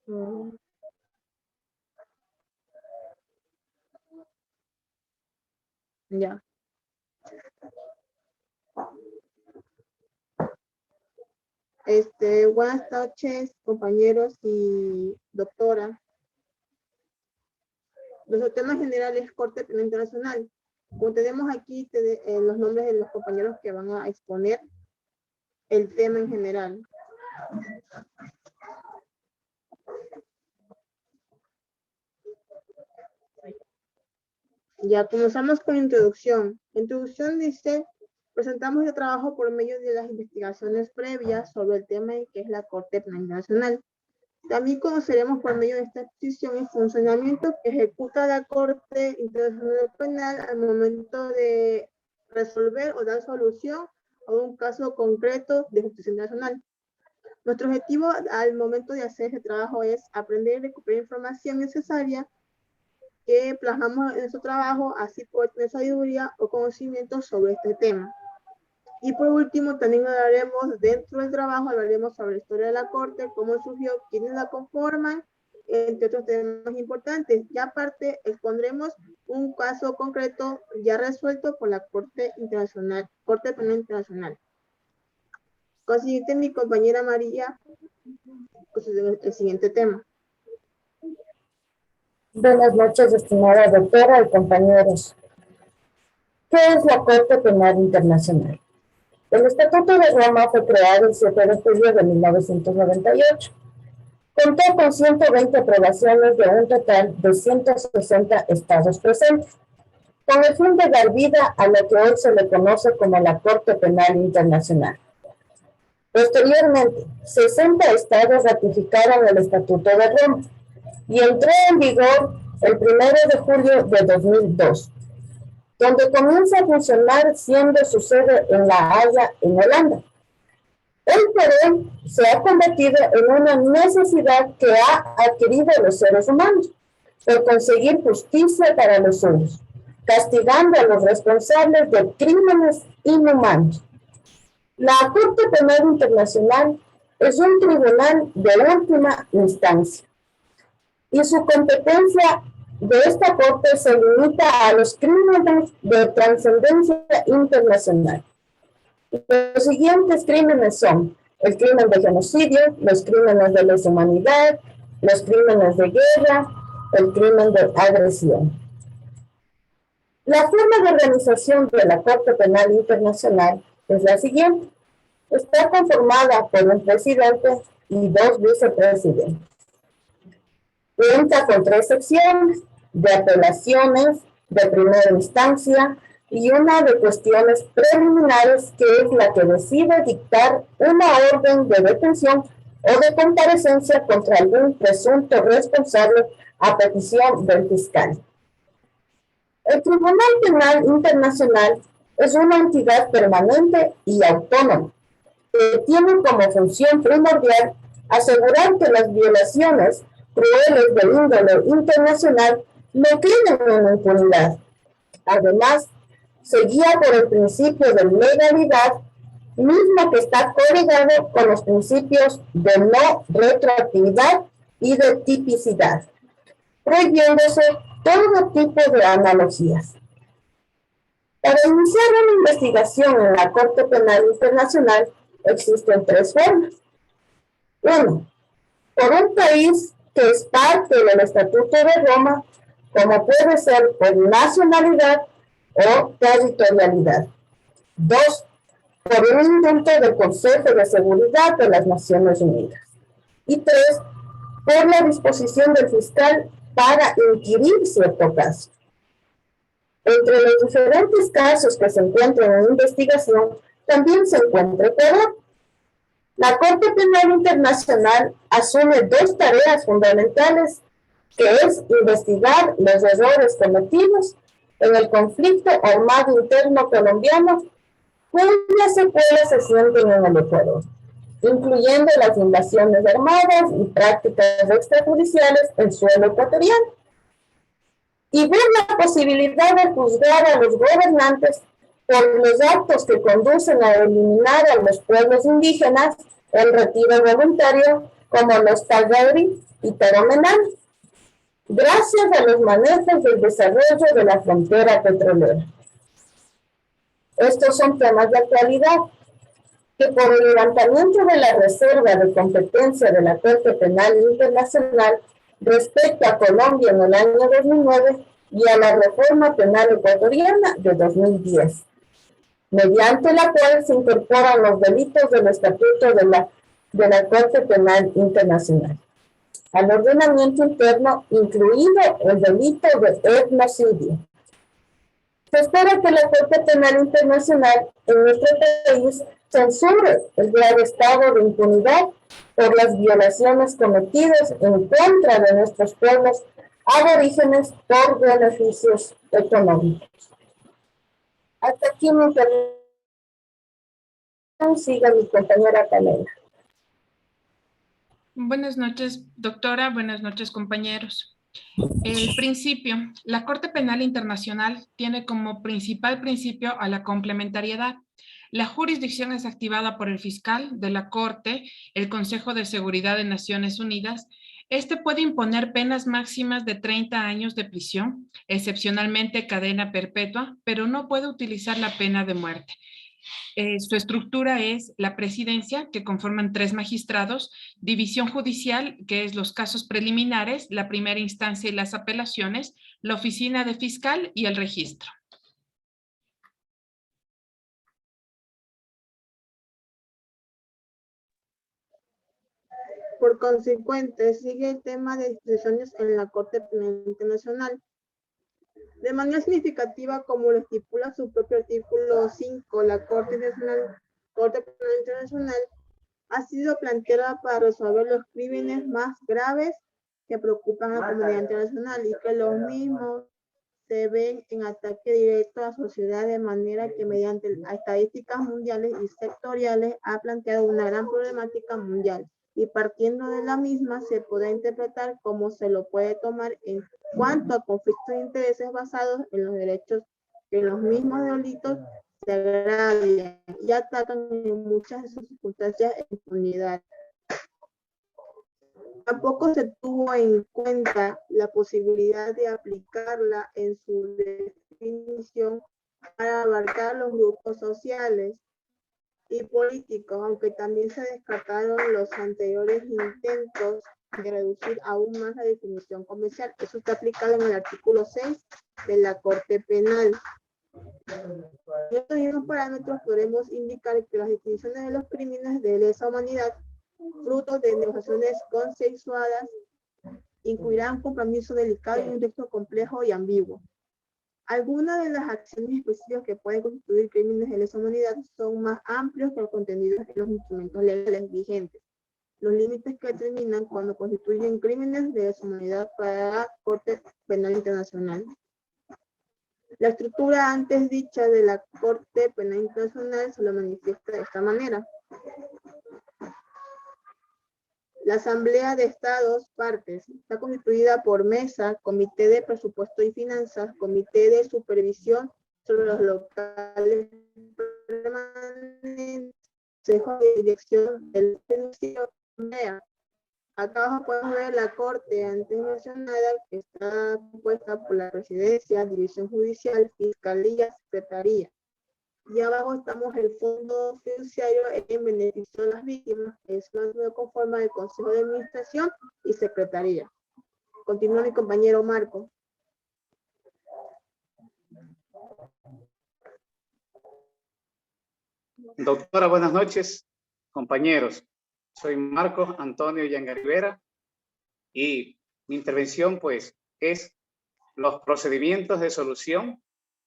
Mm, ya. Buenas noches, compañeros y doctora. Nuestro tema general es Corte Penal Internacional. Como tenemos aquí los nombres de los compañeros que van a exponer el tema en general. Ya comenzamos con la introducción. La introducción dice, presentamos el trabajo por medio de las investigaciones previas sobre el tema que es la Corte Penal Internacional. También conoceremos por medio de esta exposición el funcionamiento que ejecuta la Corte Internacional Penal al momento de resolver o dar solución a un caso concreto de justicia internacional. Nuestro objetivo al momento de hacer este trabajo es aprender y recuperar información necesaria que plasmamos en nuestro trabajo, así poder tener sabiduría o conocimiento sobre este tema. Y por último, también hablaremos dentro del trabajo, hablaremos sobre la historia de la Corte, cómo surgió, quiénes la conforman, entre otros temas importantes. Y aparte, expondremos un caso concreto ya resuelto por la Corte Internacional, Corte Penal Internacional. Consiguiente, mi compañera María, pues el siguiente tema. Buenas noches, estimada doctora y compañeros. ¿Qué es la Corte Penal Internacional? El Estatuto de Roma fue creado el 7 de julio de 1998. Contó con 120 aprobaciones de un total de 160 estados presentes, con el fin de dar vida a lo que hoy se le conoce como la Corte Penal Internacional. Posteriormente, 60 estados ratificaron el Estatuto de Roma y entró en vigor el 1 de julio de 2002, donde comienza a funcionar siendo su sede en La Haya, en Holanda. El Perú se ha convertido en una necesidad que ha adquirido los seres humanos por conseguir justicia para los suyos, castigando a los responsables de crímenes inhumanos. La Corte Penal Internacional es un tribunal de última instancia y su competencia de esta Corte se limita a los crímenes de trascendencia internacional. Los siguientes crímenes son el crimen de genocidio, los crímenes de lesa humanidad, los crímenes de guerra, el crimen de agresión. La forma de organización de la Corte Penal Internacional es la siguiente. Está conformada por un presidente y 2 vicepresidentes. Cuenta con 3 secciones de apelaciones de primera instancia y una de cuestiones preliminares, que es la que decide dictar una orden de detención o de comparecencia contra algún presunto responsable a petición del fiscal. El Tribunal Penal Internacional es una entidad permanente y autónoma que tiene como función primordial asegurar que las violaciones crueles de índole internacional no queden en impunidad. Además, se guía por el principio de legalidad, mismo que está coligado con los principios de no retroactividad y de tipicidad, prohibiéndose todo tipo de analogías. Para iniciar una investigación en la Corte Penal Internacional existen 3 formas. 1. Por un país que es parte del Estatuto de Roma, como puede ser por nacionalidad o territorialidad. 2. Por un indulto del Consejo de Seguridad de las Naciones Unidas. Y 3. Por la disposición del fiscal para inquirir cierto caso. Entre los diferentes casos que se encuentran en investigación, también se encuentra Ecuador. La Corte Penal Internacional asume 2 tareas fundamentales, que es investigar los errores cometidos en el conflicto armado interno colombiano, cuyas secuelas se sienten en el Ecuador, incluyendo las invasiones armadas y prácticas extrajudiciales en suelo ecuatoriano, y ver la posibilidad de juzgar a los gobernantes por los actos que conducen a eliminar a los pueblos indígenas, el retiro voluntario como los Tagari y Taromenán, gracias a los manejos del desarrollo de la frontera petrolera. Estos son temas de actualidad que por el levantamiento de la reserva de competencia de la Corte Penal Internacional respecto a Colombia en el año 2009 y a la reforma penal ecuatoriana de 2010, mediante la cual se incorporan los delitos del Estatuto de la Corte Penal Internacional al ordenamiento interno, incluido el delito de etnocidio. Se espera que la Corte Penal Internacional en nuestro país censure el grave estado de impunidad por las violaciones cometidas en contra de nuestros pueblos aborígenes por beneficios económicos. Hasta aquí mi intervención. Siga mi compañera Pamela. Buenas noches, doctora. Buenas noches, compañeros. El principio. La Corte Penal Internacional tiene como principal principio a la complementariedad. La jurisdicción es activada por el fiscal de la Corte, el Consejo de Seguridad de Naciones Unidas. Este puede imponer penas máximas de 30 años de prisión, excepcionalmente cadena perpetua, pero no puede utilizar la pena de muerte. Su estructura es la presidencia, que conforman 3 magistrados, división judicial, que es los casos preliminares, la primera instancia y las apelaciones, la oficina de fiscal y el registro. Por consecuente, sigue el tema de instituciones en la Corte Penal Internacional. De manera significativa, como lo estipula su propio artículo 5, la Corte Penal Internacional ha sido planteada para resolver los crímenes más graves que preocupan a la comunidad internacional y que los mismos se ven en ataque directo a la sociedad, de manera que mediante estadísticas mundiales y sectoriales ha planteado una gran problemática mundial, y partiendo de la misma se puede interpretar cómo se lo puede tomar en cuanto a conflictos de intereses basados en los derechos que los mismos delitos se agravian y atacan en muchas de sus circunstancias en impunidad. Tampoco se tuvo en cuenta la posibilidad de aplicarla en su definición para abarcar los grupos sociales y políticos, aunque también se descartaron los anteriores intentos de reducir aún más la definición comercial. Eso está aplicado en el artículo 6 de la Corte Penal. En estos mismos parámetros podemos indicar que las definiciones de los crímenes de lesa humanidad, frutos de negociaciones consensuadas, incluirán un compromiso delicado y un texto complejo y ambiguo. Algunas de las acciones específicas que pueden constituir crímenes de lesa humanidad son más amplios que los contenidos de los instrumentos legales vigentes. Los límites que determinan cuando constituyen crímenes de lesa humanidad para la Corte Penal Internacional. La estructura antes dicha de la Corte Penal Internacional se lo manifiesta de esta manera. La Asamblea de Estados Partes está constituida por mesa, comité de presupuesto y finanzas, comité de supervisión sobre los locales permanentes, consejo de dirección del servicio. Acá abajo podemos ver la Corte antes mencionada, que está compuesta por la Presidencia, División Judicial, Fiscalía, Secretaría. Y abajo estamos el Fondo Fiduciario en beneficio de las víctimas, que es más o menos conforme al Consejo de Administración y Secretaría. Continúa mi compañero Marco. Doctora, buenas noches, compañeros. Soy Marcos Antonio Yangaribera y mi intervención pues es los procedimientos de solución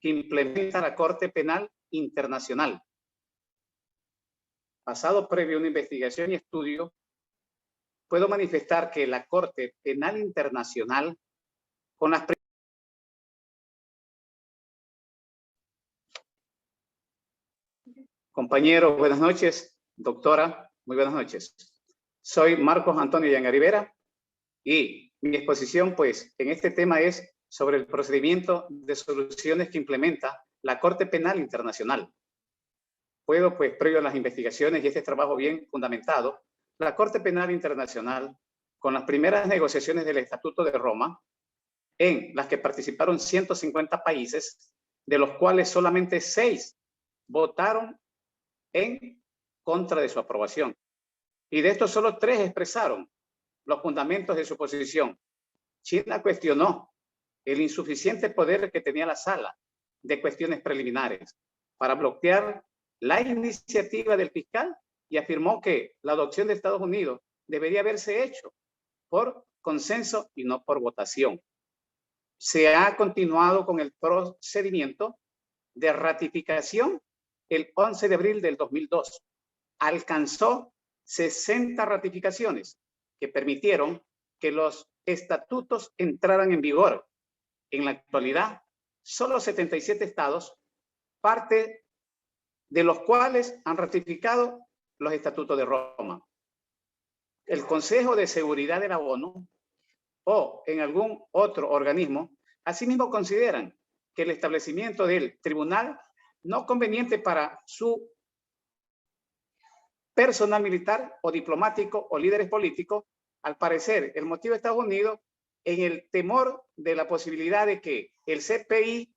que implementa la Corte Penal Internacional. Basado previo a una investigación y estudio, puedo manifestar que la Corte Penal Internacional, con las compañeros, buenas noches. Doctora, muy buenas noches. Soy Marcos Antonio Yangaribera y mi exposición pues en este tema es sobre el procedimiento de soluciones que implementa la Corte Penal Internacional. Puedo, pues, previo a las investigaciones y este trabajo bien fundamentado, la Corte Penal Internacional, con las primeras negociaciones del Estatuto de Roma, en las que participaron 150 países, de los cuales solamente 6 votaron en contra de su aprobación. Y de estos solo 3 expresaron los fundamentos de su posición. China cuestionó el insuficiente poder que tenía la Sala de Cuestiones Preliminares para bloquear la iniciativa del fiscal y afirmó que la adopción de Estados Unidos debería haberse hecho por consenso y no por votación. Se ha continuado con el procedimiento de ratificación el 11 de abril del 2002. Alcanzó 60 ratificaciones que permitieron que los estatutos entraran en vigor. En la actualidad, solo 77 estados, parte de los cuales han ratificado los estatutos de Roma. El Consejo de Seguridad de la ONU o en algún otro organismo, asimismo consideran que el establecimiento del tribunal no conveniente para su personal militar o diplomático o líderes políticos. Al parecer, el motivo de Estados Unidos en el temor de la posibilidad de que el CPI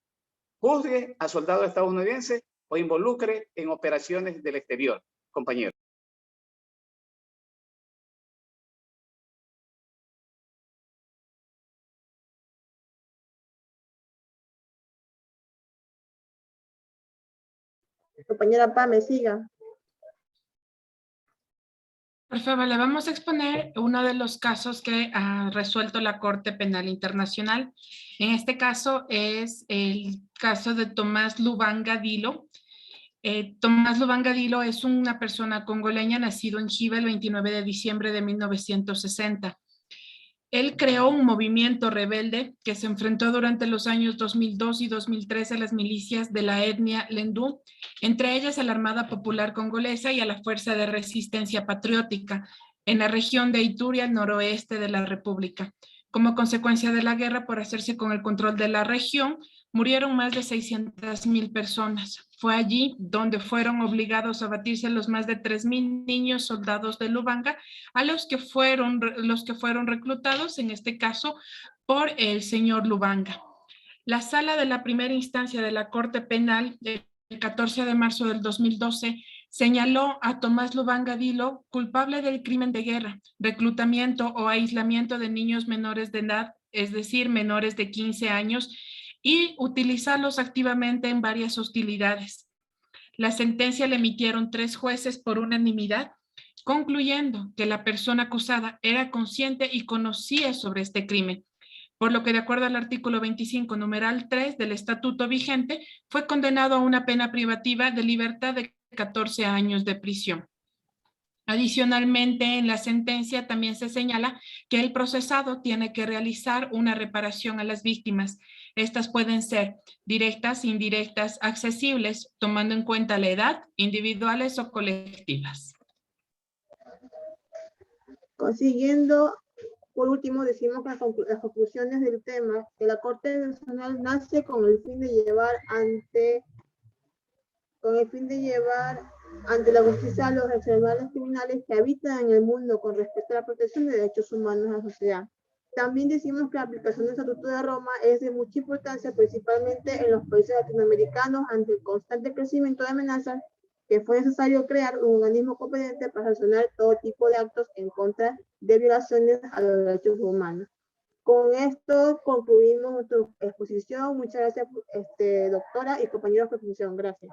juzgue a soldados estadounidenses o involucre en operaciones del exterior. Compañero. Compañera Pame, siga. Por favor, le vamos a exponer uno de los casos que ha resuelto la Corte Penal Internacional. En este caso es el caso de Tomás Lubanga Dilo. Tomás Lubanga Dilo es una persona congoleña nacido en Jive el 29 de diciembre de 1960. Él creó un movimiento rebelde que se enfrentó durante los años 2002 y 2003 a las milicias de la etnia Lendú, entre ellas a la Armada Popular Congolesa y a la Fuerza de Resistencia Patriótica, en la región de Ituri, al noroeste de la República. Como consecuencia de la guerra, por hacerse con el control de la región, murieron más de 600,000 personas. Fue allí donde fueron obligados a batirse los más de 3,000 niños soldados de Lubanga, a los que fueron reclutados, en este caso, por el señor Lubanga. La sala de la primera instancia de la Corte Penal, el 14 de marzo del 2012, señaló a Tomás Lubanga Dilo culpable del crimen de guerra, reclutamiento o aislamiento de niños menores de edad, es decir, menores de 15 años, y utilizarlos activamente en varias hostilidades. La sentencia la emitieron 3 jueces por unanimidad, concluyendo que la persona acusada era consciente y conocía sobre este crimen, por lo que de acuerdo al artículo 25, numeral 3 del estatuto vigente, fue condenado a una pena privativa de libertad de 14 años de prisión. Adicionalmente, en la sentencia también se señala que el procesado tiene que realizar una reparación a las víctimas. Estas pueden ser directas, indirectas, accesibles, tomando en cuenta la edad, individuales o colectivas. Consiguiendo, por último, decimos que las conclusiones del tema, que la Corte Nacional nace con el fin de llevar ante la justicia a los extremadamente criminales que habitan en el mundo con respecto a la protección de derechos humanos en la sociedad. También decimos que la aplicación del Estatuto de Roma es de mucha importancia, principalmente en los países latinoamericanos, ante el constante crecimiento de amenazas, que fue necesario crear un organismo competente para sancionar todo tipo de actos en contra de violaciones a los derechos humanos. Con esto concluimos nuestra exposición. Muchas gracias, doctora y compañeros de exposición. Gracias.